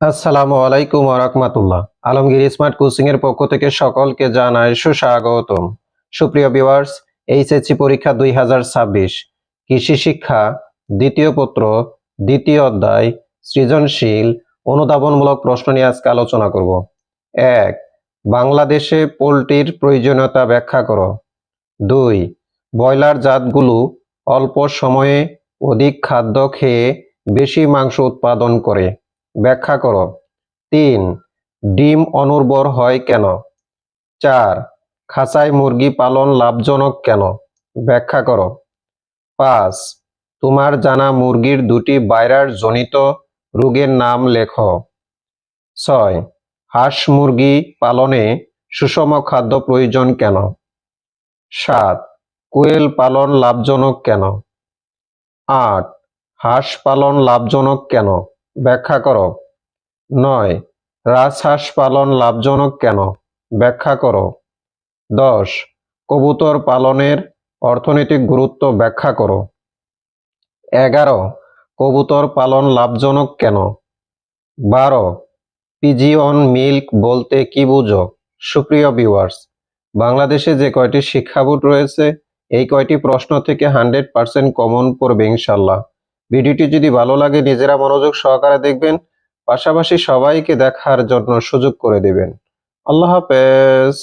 আসসালামু আলাইকুম ওয়া রাহমাতুল্লাহ। আলমগীর স্মার্ট কোচিং এর পক্ষ থেকে সকলকে জানাই সুস্বাগতম। সুপ্রিয় ভিউয়ার্স, এইচএসসি পরীক্ষা 2026 কৃষি শিক্ষা দ্বিতীয় পত্র দ্বিতীয় অধ্যায় সৃজনশীল অনুধাবনমূলক প্রশ্ন নিয়ে আজকে আলোচনা করব। 1. বাংলাদেশে পোল্ট্রির প্রয়োজনীয়তা ব্যাখ্যা করো। 2. ব্রয়লার জাতগুলো অল্প সময়ে অধিক খাদ্য খেয়ে বেশি মাংস উৎপাদন করে, ব্যাখ্যা করো। 3. ডিম অনুর্বর হয় কেন? 4. খাঁচায় মুরগি পালন লাভজনক কেন? ব্যাখ্যা করো। 5. তোমার জানা মুরগির দুটি ভাইরাস জনিত রোগের নাম লেখো। 6. হাঁস মুরগি পালনে সুষম খাদ্য প্রয়োজন কেন? 7. কোয়েল পালন লাভজনক কেন? 8. হাঁস পালন লাভজনক কেন? ব্যাখ্যা করো। 9. রাজহাঁস পালন লাভজনক কেন? ব্যাখ্যা করো। 10. কবুতর পালনের অর্থনৈতিক গুরুত্ব ব্যাখ্যা করো। 11. কবুতর পালন লাভজনক কেন? 12. পিজিয়ন মিল্ক বলতে কি বুঝো? সুপ্রিয় ভিউয়ার্স, বাংলাদেশে যে কয়টি শিক্ষা বোর্ড রয়েছে এই কয়টি প্রশ্ন থেকে 100% কমন পড়বে ইনশাল্লাহ। ভিডিওটি যদি ভালো লাগে নিজেরা মনোযোগ সহকারে দেখবেন, পাশাপাশি সবাইকে দেখার জন্য সুযোগ করে দিবেন। আল্লাহ হাফেজ।